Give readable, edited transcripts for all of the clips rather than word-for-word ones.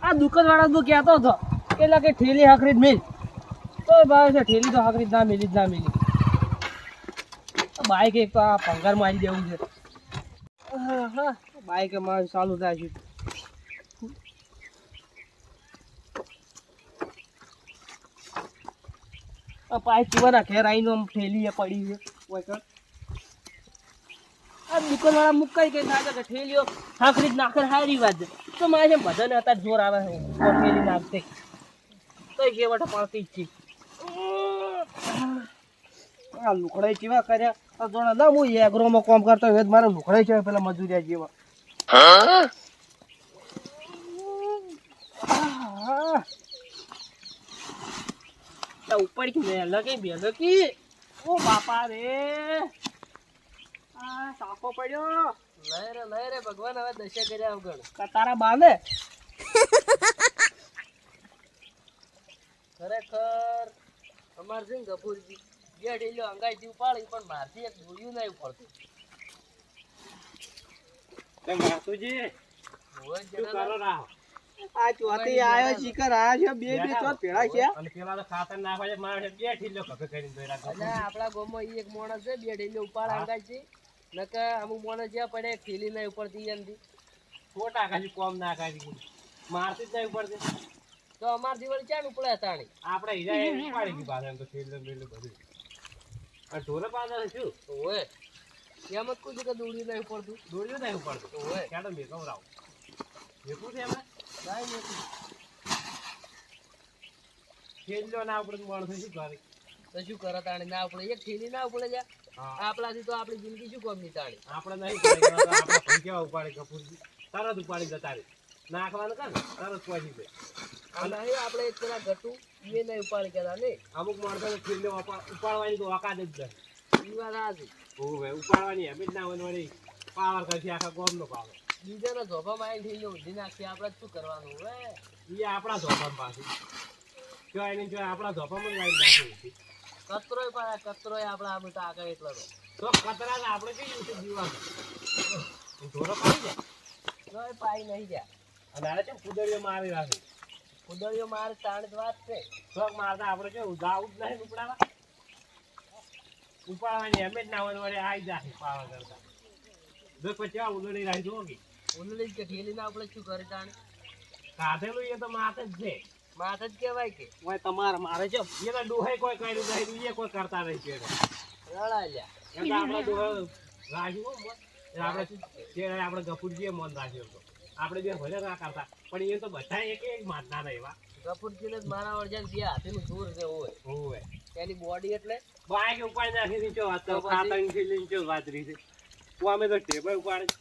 આ દુકાન વાળા તો કહેતો હતો એટલે કે ઠેલી હાકરી જ મિલ તો ભાવે છે ઠેલી તો હાકરી જ ના મિલી બાઈક એક તો આ પંગાર મારી દેવું છે. હા બાઈક મારું ચાલુ થાય છે. પાઇપ પીવાના ઘેર આવીને ઠેલી પડી છે. આ દુકાન વાળા મુકાઈ કઈ થાય કે ઠેલીઓ હાકરી જ નાખે સારી વાત છે. તો મારે છે બધાને અત્યારે જોર આવે છે ઠેલી નાખતે તો કેવટ પાડતી જ છે. આ લુકડાઈ કેવા કર્યા જોડે ના હું એગ્રોમાં કામ કરતો હોય મારે લુકડાઈ છે પેલા મજૂરિયા જેવા. ઉપર લગી બે લગી ઓ બાપા રે આ સાપો પડ્યો. લઈ રે ભગવાન હવે દશા કર્યા વગર તારા બાને ખરેખર અમાર છે ને ગફુરજી બે ઢેલો અંગાઈથી ઉપાડી પણ મારથી એક દોડ્યું નહીં પડતું. આ ચોથી આયો શિખર આયા છે બે ચોથ ભેળા છે અને પેલા તો ખાતર નાખવા છે મારે બે ઢીલો કપે કરીને દોરા એટલે આપડા ગામમાં એક માણસ છે બે ઢીલો ઉપાડ અંગાઈથી નકે અમુક માણસ જ્યાં પડે થેલી નહીં ઉપડતી એમથી ખોટા ખાલી કોમ ના કરી મારથી જ નહીં ઉપડતી તો અમાર જીવન ક્યાં ઉપડે તાણી આપણે હીરા ઉપાડી ગઈ પાછળ તો થેલી મેલે બધું આ ઢોરે પાછળ શું ઓય એમ જ કોઈ જગ્યા દોડ્યું નહીં ઉપડતું દોડ્યું નહીં ઉપડતું ઓય ક્યાં તો મેકમ રાવ મેકું છે એમને થેલીઓ ના ઉપડે માણસ શું કરે તો શું કરે તાણી ના ઉપડે એક થેલી ના ઉપડે જા આપણાથી તો આપણી જિંદગી શું કોમ ની તાણી આપણે નહીં આપણે કેવા ઉપાડે કપૂરજી તરત ઉપાડી જતા રે નાખવાનું કર તરત પહોંચી જાય અને આપણે એક પેલા ઘટું એ નહીં ઉપાડી ગયા ને અમુક માણસો થેલીઓ ઉપાડવાની તો ઓકાત જ જાય એ વાત આ છે ભાઈ ઉપાડવાની હેબિટ ના હોય વળી પાવર કરશે આખા ગોમ નો પાવર બીજાના ધોપામાં આવીને થેલીઓ ઊંધી નાખી આપણે શું કરવાનું હવે એ આપણા ધોપામાં પાછું જો એને જો આપણા ધોપામાં લાવી નાખી કચરો કચરો આપણા આમ તો આગળ એટલો તો કચરા આપણે કઈ રીતે જીવાનું ઢોરો પાડી જાય પાઈ નહીં જાય અને આને છે કુદડીઓ મારી રાખે કુદડીઓ મારે તાણ જ વાત છે શોખ મારતા આપણે કેવું જાવું જ નહીં ઉપડાવા ઉપાડવાની એમ જ ના હોય વળે આવી જાય પાવા કરતા જો પછી આ ઉદડી રાખી દો કે ઉદડી કે ઠેલી ના આપણે શું કરે તાણ કાઢેલું એ તો માથે જ છે માથે જ કહેવાય કે ઓય તમારે મારે છે એના ડોહાઈ કોઈ કર્યું નહીં એ કોઈ કરતા નહીં કે રડા લ્યા એમ તો આપણે ડોહો રાખ્યું આપણે ગફુરજીએ મન રાખ્યો હતો આપણે બે ભલે ના કરતા પણ એ તો બધા એક માનતા નહીં એવા ગફુરજીને જ મારા વળજન બે હાથીનું દૂર છે હોય એની બોડી એટલે બાઈક ઉપાડી નાખી દીધો વાત તો ખાતંગથી લઈને જો વાતરી છે તો અમે તો ટેબલ ઉપાડી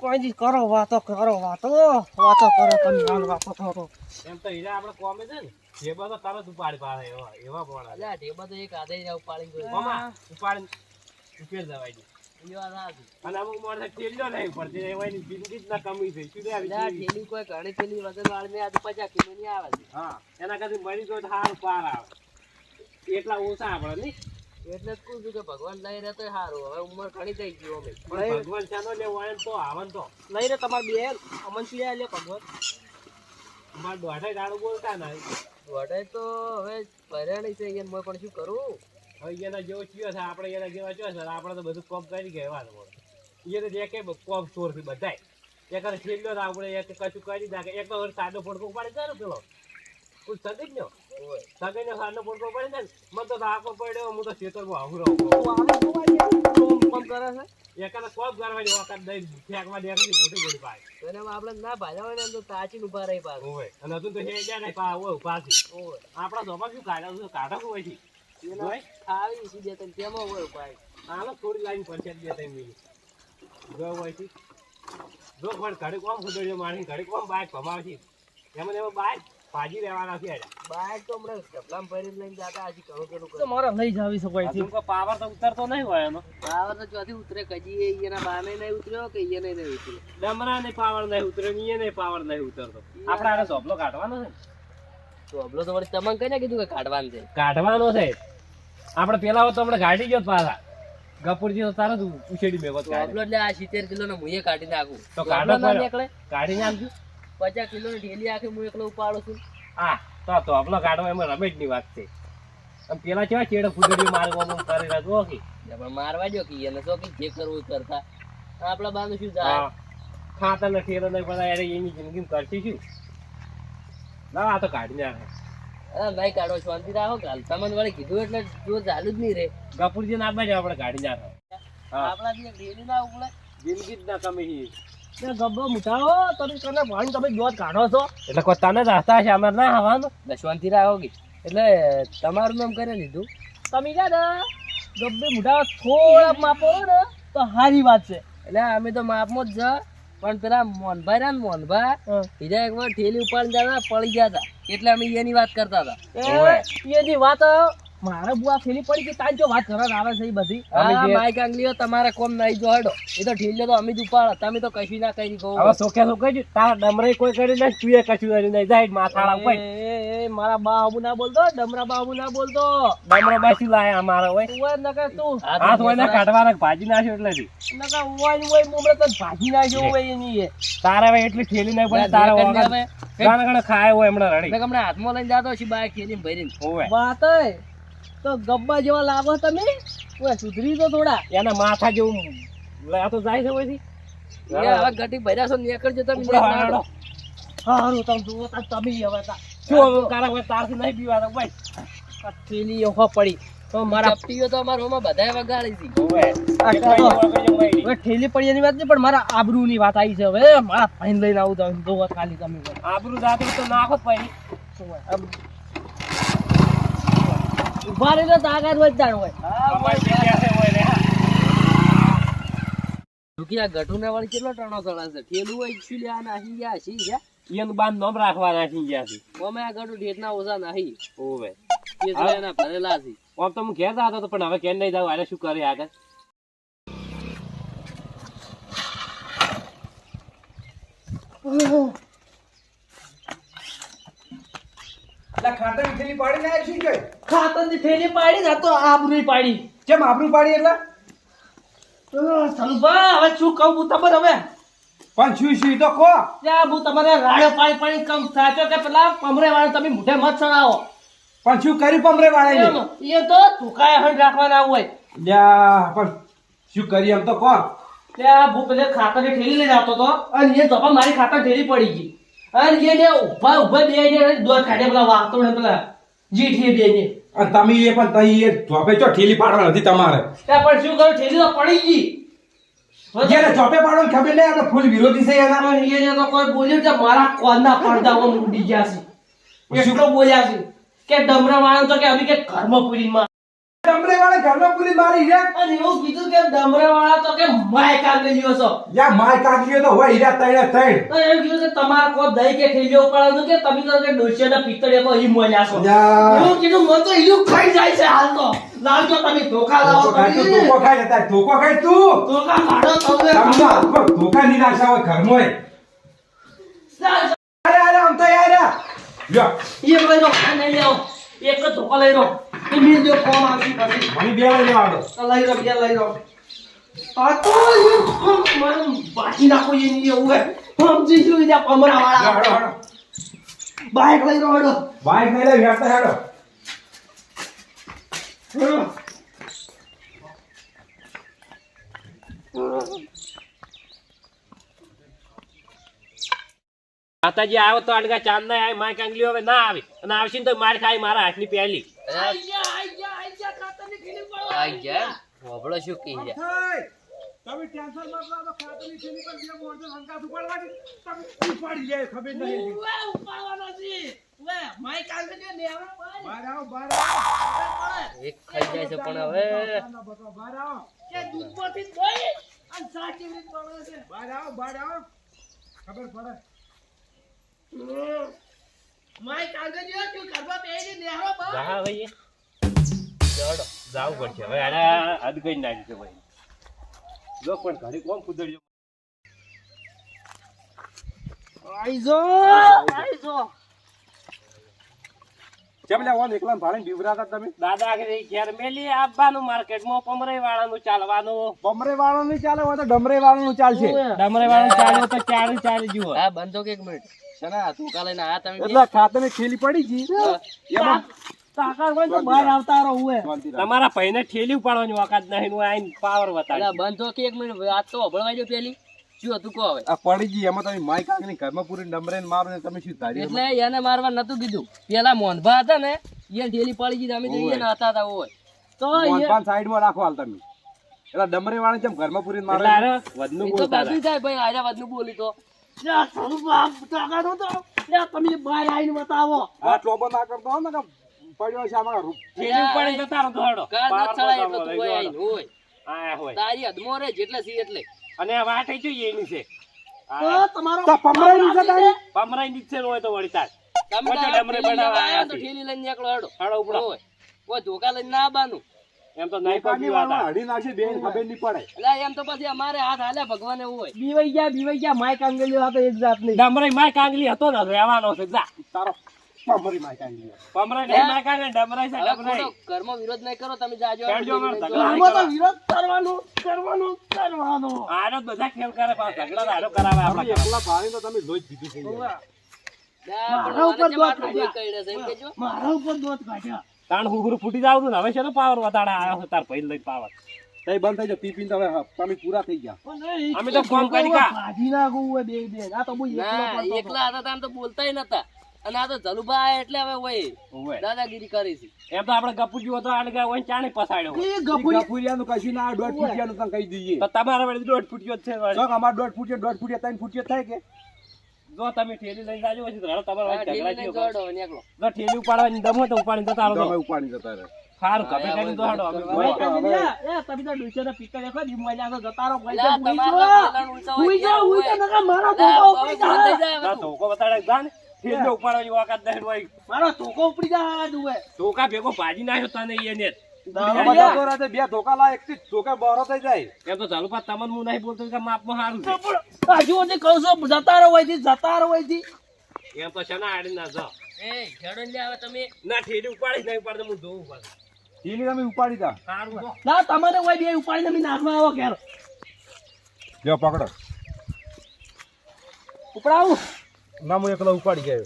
કોઈ જી કરો વાતો કરો તમે હાલ વાતો કરો એમ તો હીરા આપણે કોમે છે ને ટેબલ તો તરત ઉપાડી પાડે એવા બોલા અલ્યા ટેબલ તો એક આધે જ ઉપાડી ગયો મામા ઉપાડી ઉપેર દવાઈ દે અને અમુક માણસ ઠેલ્યો નહીં પડતી એવાની જિંદગી જ ના કમી થઈ શું ઠેલી કોઈ ઘણી ઠેલી વગર વાળને આ તો 50 કિલો ની આવે છે હા એના કરતી મરી ગયો તો સારું પાર આવે એટલા ઓછા આપણે નહીં એટલે જ કહું છું કે ભગવાન લઈ રહે તો સારું હવે ઉંમર ઘણી થઈ ગઈ અમે ભગવાન ચાનો લેવો આવે તો આવન તો લઈ રહે તમારે બે અમન શું લે ભગવાન અમારે દોઢાઈ દાડું બોલતા નહીં દોઢાઈ તો હવે ભર્યા છે એને મેં પણ શું કરું હવે એના જેવો ચિયો છે આપણે એના જેવા ચો છે આપણે તો બધું કોમ કરી ગયા એ તો દેખે કોમ ચોર થી બધાય એક ઠેલ્યો તો આપણે એક કશું કરી નાખે એક તો સાદો ફોડકો ઉપાડી જાય ને પેલો કોઈ સગી જ સગીને સાદો ફોડકો પડી જાય ને મને તો આખો પડ્યો હું તો ખેતરમાં આવું રહું કોમ કરે છે એકાને કોમ કરવાની વખત દઈ ફેંકવા દેખી મોટી મોટી પાય એને આપણે ના ભાજા હોય ને તો તાચીને ઉભા રહી પાછું હોય અને હજુ તો હે જાય ને પા હોય પાછી આપણા ધોપા શું કાઢ્યા કાઢા હોય છે આવી સીધે તને તેમાં હોય ભાઈ હાલો થોડી લાઈન પડશે બે ત્રણ મિનિટ જો હોય છે જો પણ ઘડી કોમ ખુદડીઓ મારી ઘડી કોમ બાઇક ભમાવશે એમાં એમાં બાઇક ભાજી રહેવાના છે બાઇક તો હમણાં ઢપલામ ભરીને લઈને જતા હજી ઘણું તો મારે લઈ જાવી સવાય છે પાવર તો ઉતરતો નહીં હોય એનો પાવર તો ચોથી ઉતરે કજી એના બાને નહીં ઉતર્યો કે એને નહીં ઉતર્યો ડમરા ને પાવર નહીં ઉતર્યો ને એને પાવર નહીં ઉતરતો આપણે આને સોપલો કાઢવાનો છે સોપલો તો વળી તમને કઈ કીધું કે કાઢવાનો છે આપણે પેલા તો હમણાં કાઢી ગયો પાછા ગપુરજી તો તારા ઉછેડી બેગો એટલે આ 70 કિલો નો મુએ કાઢી નાખું તો કાઢો નીકળે કાઢી નાખજો 50 કિલોની ઢેલી આખી હું એકલો ઉપાડું છું. હા તો આપણો ગાડો એમાં રમેશની વાત છે. આમ પેલા કેવા ચેડો ફૂટડી મારવામાં કરી રહ્યા છો કે પણ મારવા દો કે એને તો કે જે કરવું એ કરતા આપણા બાનું શું જાય. ખાતા નથી એટલે બધા યાર એની જિંદગી કરતી શું ના આ તો કાઢી નાખે. નહીં કાઢો શાંતિ રાખો કાલ તમને વળી કીધું એટલે જો ચાલુ જ નહીં રે. ગપુરજી ના બાજુ આપણે ગાડી નાખે. આપણા જે ઢેલી ના ઉપડે જિંદગી જ ના કમી ગબ્બો મુઠાઓ તમે કને ભાઈ તમે દોત કાઢો છો એટલે કોઈ તને જ હસતા છે અમારે ના હવાનું. શાંતિ રાખો કે એટલે તમારું નામ કરી લીધું તમે ક્યાં ગબ્બે મુઠાઓ થોડા માપો ને તો સારી વાત છે. એટલે અમે તો માપમાં જ જ પણ પેલા મોહનભાઈ રહ્યા ને મોહનભાઈ બીજા એક વાર ઠેલી ઉપાડી જતા પડી ગયા હતા એટલે અમે એની વાત કરતા હતા. એની વાત મારે બુઆ ઠેલી પડી ગઈ તારી જો વાત કરવા આવે છે એ બધી. માઈક આંગલીઓ તમારે કોમ નહીં જો હડો એ તો ઠેલીઓ તો અમે જ ઉપાડ તમે તો કશું ના કરી કહો. હવે સોકે સોકે તારા ડમરે કોઈ કરી નહીં તું એ કશું કરી નહીં જાય માથાળા ઉપર. એ મારા બાબુ ના બોલતો ડમરા બાબુ ના બોલતો. ડમરો બાસી લાયા અમારા હોય ઓય નકા તું હાથ હોય ને કાઢવાના ભાજી નાખ્યો એટલે નકા ઓય મુમડે તને ભાજી નાખ્યો હોય એની એ તારે હવે એટલી ઠેલી નહીં પડે તારે ગાણા ગાણા ખાય હોય હમણાં રડી હમણાં હાથમાં લઈને જાતો છે બાય ખેલી ભરીને હોય વાત તો ગબ્બા જેવા લાગો તમે ઓય સુધરી તો થોડા એના માથા જેવું આ તો જાય છે હોયથી હવે ગટી ભર્યા છો નીકળજો તમે. હારું તમે જુઓ તમે હવે શું કારણ હોય તારથી નહીં પીવાના ભાઈ થેલી ઓહો પડી તો મારા પીઓ તો અમારા હોમાં બધાય વગાડી હતી. હવે ઠેલી પડી એની વાત નહીં પણ મારા આબરૂ ની વાત આવી છે. હવે મારા ભાઈને લઈને આવું તમે જોવો ખાલી તમે આબરૂ જાતું તો નાખો પડી ઉભા રહીને તાકાત વધતા હોય. આ ગટુના વાળી કેટલો ટણો ચડા છે ઠેલું હોય શું લે આ નાખી ગયા છે એનું બાંધ નોમ રાખવા નાખી ગયા છે અમે આ ગટુ ઢેરના ઓછા નાખી ઓવે એ જો એના ભરેલા છે. આમ તો હું ઘેર જતો હતો પણ હવે ઘેર નહીં જાવ આને શું કરે આગળ ખાતરની થેલી પાડી ના શું જોઈ ખાતરની થેલી પાડી ના તો આબરૂ પાડી. કેમ આબરૂ પાડી એટલે સલભા હવે શું કહું હું તમારે હવે પણ શું તો કહો ત્યાં હું તમારે રાડો પાડી પાડી કમ સાચો કે પેલા પમરે વાળા તમે મોઢે મત ચડાવો પણ શું કરી પમરે વાળા એ તો તુકાય હણ રાખવાના હોય. લ્યા પણ શું કરી એમ તો કહો ત્યાં હું પેલે ખાતરની થેલી લઈને આવતો હતો અને એ ધપા મારી ખાતર થેલી પડી ગઈ અને એને ઉભા બે ને દોર કાઢે પેલા વાતો ને પેલા જીઠી બે ને અને તમે એ પણ તઈ એ ચોપે ચો ઠેલી પાડવા નથી તમારે ત્યાં પણ શું કરું થેલી તો પડી ગઈ. જેને ચોપે પાડવાની ખબર નહીં આપણે ફૂલ વિરોધી છે એના એને તો કોઈ બોલ્યું કે મારા કોના પડદાઓ મૂડી ગયા છે એટલો બોલ્યા છે કે ડમરા વાળા તો કે અમે કે કર્મપુરીમાં ડમરે વાળા ઘરમાં પૂરી મારી છે અને એવું કીધું કે ડમરા વાળા તો કે માય કાગલિયો છો યા માય કાઢીએ તો હોય હીરા તણે તણ તો એમ કીધું કે તમારા કોઈ દહીં કે ઠેલીઓ ઉપાડવાનું કે તમે તો કે ડોશિયાના પિત્તળિયા તો ઈ મોલ્યા છો. એવું કીધું મને તો ઈયું ખાઈ જાય છે હાલ તો લાવજો તમે ધોકા લાવો ધોકો ખાય જતા ધોકો ખાય તું ધોકા કાઢો તમે ધોકા નિરાશા હોય ઘરમાં અરે અરે આમ તો યાર લ્યો એ લઈ લો આ નહીં લેવો એક જ ધોકા લઈ લો એ મીર જો કોમ આવી પછી મને બે લઈ આવડો લઈ લો બે લઈ લો આ તો મને બાકી નાખો એની એવું હે સમજી શું જા પમરા વાળા બાઈક લઈ લો હડો બાઈક લઈ લે હેડતા હેડો માતાજી આવ્યો તો આડગા ચાંદ ના આવે માય કાંગલી હવે ના આવે અને આવશે ને તો માર ખાય મારા હાથની પહેલી આઈ જા હોબળો શું કહી જા તમે ટેન્શન માં તો ખાતરની થેલી પર જે મોરજો હંકાસ ઉપાડવાની તમે ઉપાડી જાય ખબર નહીં ઉપાડવાનો છે વે માય કાલ કે નેવરો બહાર આવો એક ખાઈ જાય છે પણ હવે બહાર આવો કે દૂધમાંથી દહીં અને સાચી રીત બને છે બહાર આવો ખબર પડે માય કાલ કે જો તું કરવા બેહી નેહરો બા જા ભાઈ ચડો જાવું પડશે હવે આડા હદ કઈ નાખી છે ભાઈ જો પણ ઘરે કોમ કુદરજો આઈજો ચમ લે ઓન એકલા ભાડે બીવરાતા તમે દાદાગીરી ઘેર મેલી આપવાનું માર્કેટમાં પમરાઈ વાળાનું ચાલવાનું બમરે વાળો નહીં ચાલે હોય તો ડમરે વાળો નું ચાલશે ડમરે વાળું ચાલ્યું તો ચાલી જુઓ. હા બંધો કે એક મિનિટ શના ધોકા લઈને આયા તમે એટલે ખાતરની થેલી પડી જી એમાં કાકા કોઈ તો બહાર આવતા રહો હું શાંતિ રાખ. તમારા ભાઈને ઠેલી ઉપાડવાની વખત નહીં હું આઈને પાવર એટલે બતાવી. બંધો કે એક મિનિટ વાત તો અભળવાઈ દો પેલી શું હતું કહો હવે આ પડી જી એમાં તમે માઈક આગની ઘરમાં પૂરી ડમરે ને મારો ને તમે શું ધારી એટલે એને મારવા નતું કીધું પેલા મોહનભા હતા ને એ ઢેલી પડી ગઈ અમે તો એને હતા તા હોય તો મોહનપાન સાઈડમાં રાખો હાલ તમે એટલે ડમરે વાળા જેમ ઘરમાં પૂરી મારો એટલે હારે વધનું એ તો બોલતા બધું થાય ભાઈ આજા વધનું બોલી તો તમે બહાર આવીને બતાવો આ ચોબો ના કરતો હો ને કે પડ્યો છે આમાં ઠેલી ઉપાડી જતા રહો તો હેડો. કાલ ના પાવર ચડાય બતાવો, એટલે તું લઈ હોય જાઓ. આઈને હોય આયા હોય. તારી હદમાં રે જેટલે સી એટલે અને આ વાટે જોઈએ એની છે તો પમરાઈ ની જતા પમરાઈ નીચે હોય તો વળી તાર તમે વચ્ચે તો ડમરે ઠેલી બનાવવા લેવા આયા આયા તો છે. ઠેલી લઈને નીકળો હેડો હેડો ઉપડો. હોય કોઈ ધોકા લઈને ના આવવાનું એમ તો નહીં એકાની પગી વાળમાં વાતા. હડી નાખશે બેન ખબર નહીં પડે એટલે એમ તો પછી અમારે હાથ હાલ્યા ભગવાન એવું હોય બીવાઈ ગયા માઈક આંગળીઓ હતો એક જાત નહીં ડમરાઈ માય કાંગલી હતો ને રહેવાનો છે જા. તારો પમરી માઈક આવી પમરાઈ નહીં માય કાંગલી, ડમરાઈ છે હવે ડમરાઈ. ખોટો ઘરમાં વિરોધ નહીં કરો તમે જાજો હેડજો અમારે ઠેલી ઝઘડા લઈને નહીં કરવા. વિરોધ કરવાનો આનો જ બધા ખેલ કરે પાછો ઝઘડા હારો કરાવે આપણા તમે ઘરમાં. એકલા ભાળી તો તમે લોહી જ પીધું છે યાર. મારા ઉપર દોત કાઢ્યા મારા ઉપર દોત કાઢ્યા તાણ હુહુરું ફૂટી જાવ ને હવે છે ને પાવર વધારે આવ્યો છે તાર પહેલ લઈ પાવર. તઈ બંધ થઈ જાવ પી પીને તમે તમે પૂરા થઈ ગયા અમે તો ફોન કરી કા. ના એકલા હતા તામ તો બોલતાય નતા અને આ તો જલુભા આયા એટલે હવે હોય ઓવે. દાદાગીરી કરી છે એમ તો આપણે ગપુજી હતો આને ગયા હોય ને ચાણી પસાડ્યો હોય. ગફુરિયાનું કશું ના 1.5 ફૂટિયાનું તમે કહી દઈએ તો તમારા વળી 1.5 ફૂટ્યો જ છે વળી. તો અમાર 1.5 ફૂટિયા 3 ફૂટિયા થાય કે જો તમે ઠેલી લઈને જાજો પછી તો હેડો તમારા હા, વળી ઠેલી ઝઘડા લઈને થયો. દોડો નીકળો. જો ઠેલી ઉપાડવાની દમ હોય તો ઉપાડીને જતા રહો તમે તો. ઉપાડી જતા રહે સારું કપે કરીને તો હેડો અમે હવે- જોવા. લા, તમારા વેલણ ઊંચા હોય ત્યાં લા, હવે બંધ થઈ જાય હવે ના તું. ધોકો બતાડે જા ને. ઠેલી ઉપાડવાની વખત નહીં હોય. ધોકા ભેગો ભાજી નાખ્યો તને એને જ. બધા તો રાતે બે ધોકા લા એકથી જ ધોકા બહાર થઈ જાય એમ તો ચાલુ પાછ તમને હું નહીં બોલતો કે માપમાં સારું છે. એમ તો શેના આડી ના જાઓ. એ ખેડો ને લે હવે તમે ના ઠેલી ઉપાડી નહીં ઉપાડે હું જોઉં પાછું. ઈની તમે ઉપાડી જા સારું જો. લ્યો પકડો ના હું એકલો ઉપાડી ગયો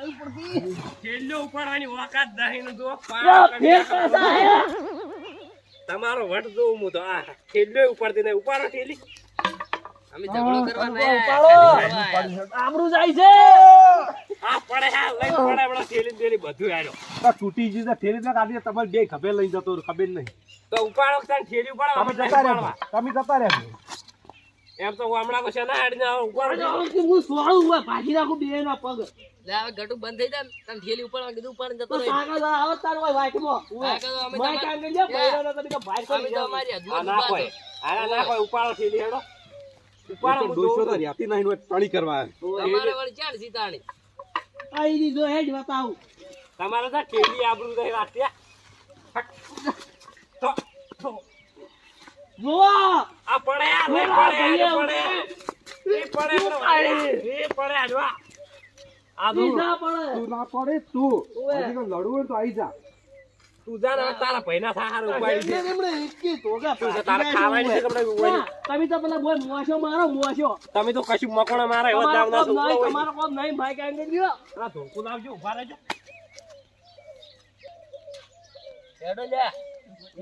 ઠેલીઓ ઉપાડવાની વખત નહીં ને જો પાર તમારો વટ જોઉં હું તો આ ઠેલીઓ ઉપાડતી નહીં. ઉપાડો ઠેલી. અમે ઝઘડો કરવા નહીં આ પડે હા લઈ પડે હમણાં ઠેલી ને ઠેલી બધું આડો. આ તૂટી ગઈ તો થેલી ના કાઢી તમારે બે ખભે લઈ જતો ખબર નહીં તો ઉપાડો કે તાન ઠેલી ઉપાડો તમે આપણે જતા નહીં રહ્યા ઉપાડવા. તમે જતા રહ્યા એમ તો હું હમણાં કશે ના આડીને ઉપાડો. લે હવે ગટુ બંધ થઈ જાય ને તને ઠેલી ઉપાડવા કીધું ઉપાડીને જતો રહે અમે તો અમારી આ ના કોઈ આ ના કોઈ ઉપાડો ઠેલી હેડો. ઉપાડો હું ડોસો જોઉં તો છું. રહેતી નહીં હોય ટણી કરવા તમારે વળી ચાલ સીતાણી તમારે તો ઠેલી આબરૂ નહીં રાખતી આ. તો આ પડે આ લઈ પડે આ પડે એ પડે આપણો ભાઈ. એ પડે આ જો આ. આ જો. તું ના પડે તું હજી કોઈ લડવું હોય તો આવી જા તું જા ને હવે તારા ભાઈના સાહારે ઉપાડી દે. તું છે તારે ખાવાની છે કે આપણે ઉપાડી? તમે તો પેલા બોય મોશો મારો મોશો તમે તો કશું મકોણા મારે એવા જ દાવના છોકરા હોય. તમારો કોમ નહીં ભાઈ કાંઈ ગયો આ ધોકું લાવજો ઉભા રહેજો. હેડો લે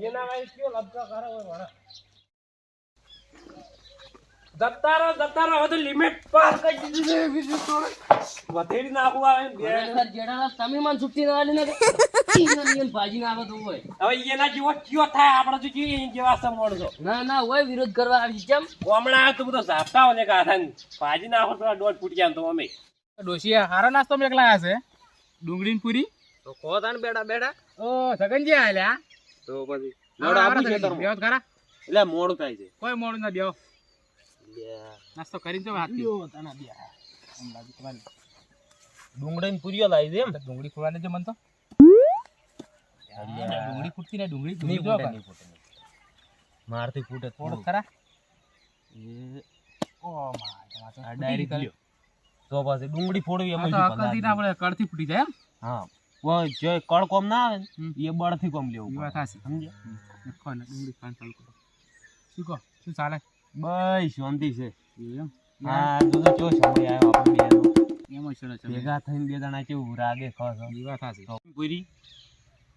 એના વાળી કયો લબકા કરે હોય વળા. જતા રહો હવે તો લિમિટ પાર કરી દીધી છે. બીજું તો વધેરી નાખવું આવે ને બે. જેડા તમે મને છૂટી ના આલી ને ભાજી ના આવે તો હોય હવે એના જેવો કયો થાય આપણે તો જોઈએ એની જેવા સમોણસો. ના હોય વિરોધ કરવા આવી કેમ હમણાં તો બધો ઝાપટા હોય ને કાથા ભાજી નાખો તો 1.5 ફૂટ તો અમે ડોશિયા હારો નાસ્તો મેં એકલા આવ્યા છે ડુંગળી પૂરી તો કહો તાન બેડા બેડા ઓ સગનજી આલ્યા તો પછી બેહો ખરા એટલે મોડું થાય છે. કોઈ મોડું ના બેહો નાસ્તો કરીને જો હાથી ડુંગળી પૂરીઓ લાવી દે એમ. ડુંગળી ખોવાને છે મન તો ડુંગળી ફૂટતી ને ડુંગળી જો મારથી ફૂટે થોડું ખરા આ ડાયરેક્ટ લ્યો. તો પછી ડુંગળી ફોડવી એમાં આ તો શું અકલથી ભલા આપણે કળથી ફૂટી જાય એમ હા જે કળ કોમ ના આવે ને એ બળથી કોમ લેવું એ વાત પડે. સાચી. સમજ્યા નખો ને ડુંગળી ખાવાનું ચાલુ કરો. શું કહો શું ચાલે બસ શાંતિ છે. એમ હા જો ચો સમય આવ્યો આપણે બેનો એમાં છે ને ભેગા થઈને બે જણા કેવું રાગે ખસ એ વાત સાચી. પૂરી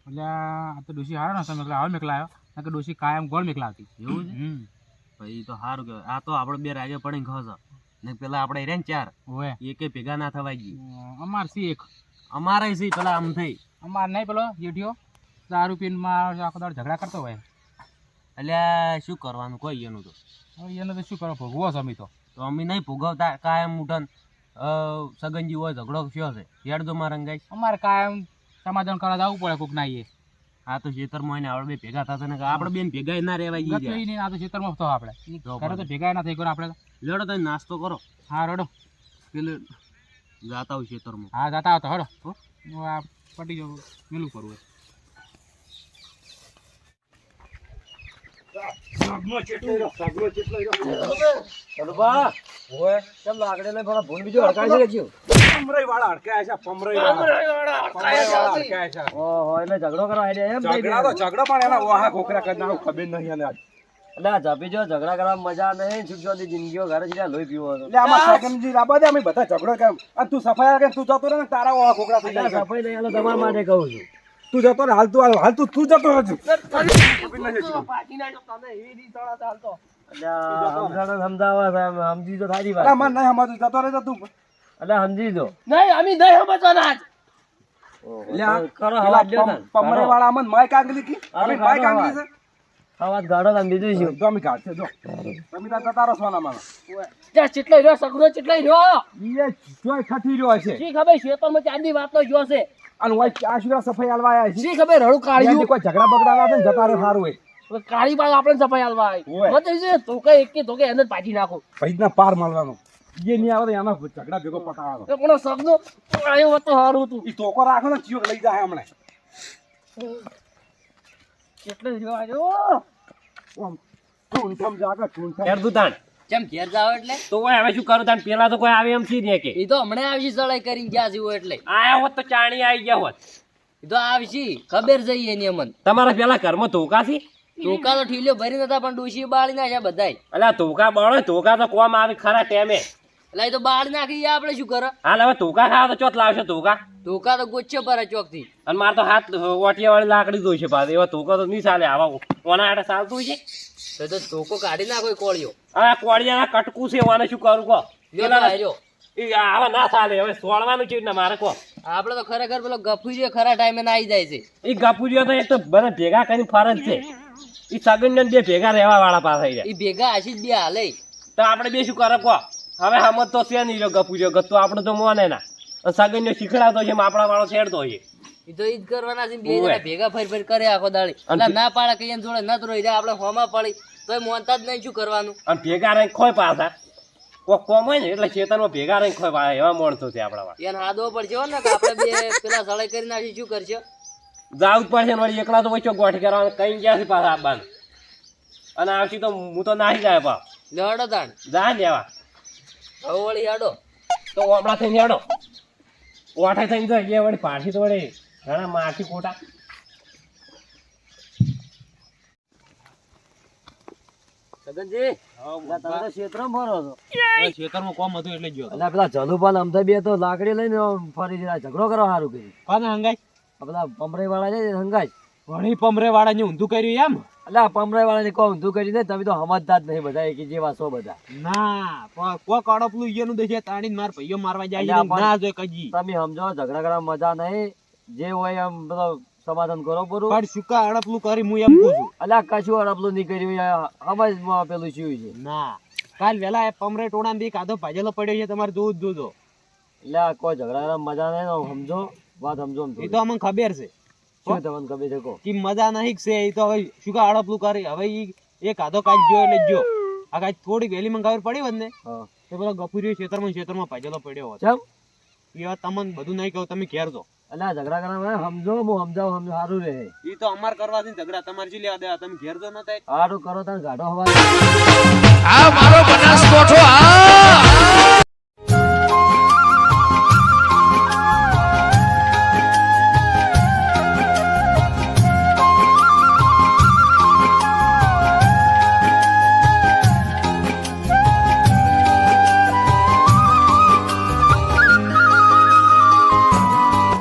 એટલે આ તો ડોશી હારો ને તમે એકલા આવો મેકલા આવ્યો નકર ડોશી કાયમ ગોળ મેકલા હતી એવું છે ભાઈ તો સારું કે આ તો આપણે બે રાગે પડીને ખસ ને પેલા આપણે રહ્યા ને ચાર ઓએ એકે ભેગા ના થવાય ગઈ અમાર સી એક અમારે સી પેલા આમ થઈ અમાર નહીં પેલો જેઠિયો દારૂ પીને માં આખો દાડો ઝઘડા કરતો હોય એટલે શું કરવાનું કોઈ એનું તો હવે એને તો શું કરો ભોગવો છો અમે તો અમે નહીં ભોગવતા કાયમ ઉઠન સગનજી હોય ઝઘડો થયો છે હેડ દો માં રંગાઈ અમારે કાયમ સમાધાન કરવા જવું પડે કોક ના એ આ તો ખેતરમાં એને આપણે બે ભેગા થતા ને આપણે બેન ભેગા ના રહેવાય ગતું ગઈ નહીં આ તો ખેતરમાં તો આપણે ઘરે તો ભેગા ના થઈ ગયો આપણે લડો તો નાસ્તો કરો હા રડો પેલું જાતા હોય ખેતરમાં હા જાતા આવતો હડો હો હું આ પટી જાઉં મેલું કરવું હોય. પમરાઈવાળા હડકાયા છે, પમરાઈવાળા હડકાયા છે. ઓહો એટલે ઝઘડો કરવા આઈડિયા એમ થઈ ઝઘડા તો ઝઘડો પણ એના વાહા ખોખરા કરી નાખો, ખબર નહીં એને આજ. એટલે આ ઝાપી જો ઝઘડા કરવા મજા નહીં સુખશાંતિ જિંદગીઓ ઘરે છે લોહી પીવો હતો એટલે આમાં સગનજી લાવવા દે, અમે બધા ઝઘડો કેમ અને તું સફાઈ કે તું જતો રહે ને તારા વાહા ખોખરા થઈ જાય. સફાઈ નહીં હાલો તમારા માટે કહું છું તું જતો રહે, હાલ તું જતો રહેજો. એટલે સમજાવવા સમજી તો થારી અલા, વાત મને નહીં સમજતું, જતો રહેજો તું. એટલે સમજી દો એટલે આ કરો પેલા હવા દો ને પમરાઈવાળા અમને માઈક આગલી કી, અમે માઈક આગલી છે. હવા ગાડો તમે બીજું શું જો અમે કાઢશે, જો તમે તાર જતા રહો સોના માનો. ચેટલો રહ્યો સગડો ચેટલો રહ્યો ઈ જોઈ ખટી રહ્યો હશે. શી ખબર ખેતરમાં ચાંદી વાતો જો છે અને ઓય આ શું સફાઈ હાલવા આયા છે. શી ખબર રડું અહીંયાથી કોઈ ઝઘડા બગડા ના થાય ને જતા રહે સારું હોય. કાળી બાગ આપણે સફાઈ હાલવા ઓય. આવી મત તો કે એક કે તો કે એને જ પાછી નાખો ભઈના પાર મારવાનો. એ નહીં આવે તો એનો ઝઘડા ભેગો પટાવાનો. તો કોનો સગનો આયો હોત તો સારું હતું ઈ ટોકો રાખો ને ચિયોક લઈ જાય હમણે. કેટલો રહ્યો આજો ઓમ ઠૂંઠમ જાગે ઠૂંઠમ. હેડ તું તાણ કેમ ઘેર જાવ એટલે તો કોઈ હવે શું કરું તાણ પેલા તો કોઈ આવે એમ સી રે કે એ તો હમણાં આવશે સળાઈ કરીને ગયા જીવો એટલે આયા હોત તો ચાણી આવી ગયા હોત એ તો આવશે ખબર જઈએ એની અમન તમારા પેલા ઘરમાં ધોકા છે ટોકા તો ઠીલ્યો ભરી નતા પણ ડોશી બાળી નાખ્યા બધાય અલા ધોકા બળો ધોકા તો કોમ આવે ખરા ટેમે એટલે એ તો બાળી નાખી આપણે શું કરે હાલ હવે ધોકા ખાવા તો ચોથ લાવશે ધોકા ટોકા તો ગોચ્યો પર ચોક થી અને મારે તો હાથ ઓટિયા વાળી લાકડી જોઈ છે પાછું એવા ધોકા તો નહીં ચાલે આવા કોના હાટે ચાલતું છે તો ટોકો કાઢી નાખો કોળિયો આ કોળિયાના કટકું છે વાને શું કરું કહો લ્યો તો આર્યો. એ આવા ના ચાલે હવે સોળવાનું છે ને મારે કહો આપણે તો ખરેખર પેલો ગફુજી ખરા ટાઈમે ના આવી જાય છે એ ગપુરીઓ તો એક તો બધા ભેગા કરીને ફરજ છે એ સગન બે ભેગા રહેવા વાળા પાસે એ ભેગા આશી જ બે હાલે તો આપણે બે શું કરે કહો હવે સમજ તો છે નહીં ગપુરીઓ ગતો આપણે તો મોને ના સગન ને શીખડાતો છે આપણા વાળો છેડતો છે એ તો ઈ જ કરવાના છે બે જણા ભેગા ફરી ફરી કરે આખો દાડી એટલે ના પાડે કઈ જોડે નત રોઈ જાય આપણે હોમાં પડી તો મોનતા જ નહીં શું કરવાનું અને ભેગા રહી ખોય પાછા કોક કોમ હોય ને એટલે ખેતરમાં ભેગા રહી ખોય પાછા એવા માણસો છે આપણા વાળા એને હાદવો પડશે હો ને કે આપણે બે પેલા સળાઈ કરી નાખી શું કરશે જાવું જ પડશે ને વળી એકલા તો વચ્ચે ગોઠી કરવાનું કઈ ગયા છે પાછા આપવાનું અને આવતી તો હું તો નાહી જાય પા લેવાડો તાણ જા લેવા હવે વળી હાડો તો હમણાં થઈને હેડો ઓઠા થઈને જાય વળી પાછી તો વળી ઘણા માથી ખોટા સગનજી તમે તો ક્ષેત્રમાં ફરો છો ખેતરમાં કોમ હતું એટલે ગયો એટલે પેલા જલુપાલ અમથા બે તો લાકડી લઈને ફરી ઝઘડો કરો સારું કર્યું કોને હંગાઈ પેલા પમરાઈ વાળા છે હંગાઈ ઘણી પમરે વાળા ને ઊંધું કર્યું એમ એટલે આ પમરાઈ વાળા ને કોઈ ઊંધું કરી ને તમે તો સમજતા જ નહીં બધા કે જેવા છો બધા ના કોક અડપલું ઈયનું દેખે તાણી માર ભાઈઓ મારવા જાય અલ્યા પણ- ના જોઈ કજી તમે સમજો ઝઘડા કરવા મજા નહીં જે હોય એમ બધો સમાધાન કરો પૂરું પણ સુકા અડપલું કરી હું એમ કહું છું અલ્યા કશું અડપલું નહીં કર્યું સમજ પેલું શું છે ના કાલ વેલા એ પમરે ટોળા બી કાધો ભાજેલો પડ્યો છે તમારે જોવું જ જોજો એટલે આ કોઈ ઝઘડા કરવા મજા નહીં ને સમજો વાત સમજો આમ એ થોડી. તો અમને ખબર છે શું તમને ખબર છે કહો કે મજા નહીં છે એ તો હવે સુકા અડપલું કરી હવે એ કાધો કાલ જો એટલે જો આ કાલ થોડી વહેલી માં ખબર પડી હોત ને હા તો પેલો ગફુરીઓ ખેતરમાં ભાજેલો પડ્યો હોત ચમ એ વાત તમને બધું નહીં કહું તમે ઘેર જો અલ્યા ઝઘડા કરવા સમજો હું સમજાવું સમજો સારું રહે. ઈ તો અમાર કરવાથી ઝઘડા તમારે શું લેવા દેવા તમે ઘેર તો ન થાય સારું કરો તને ગાઢો હવા આ મારો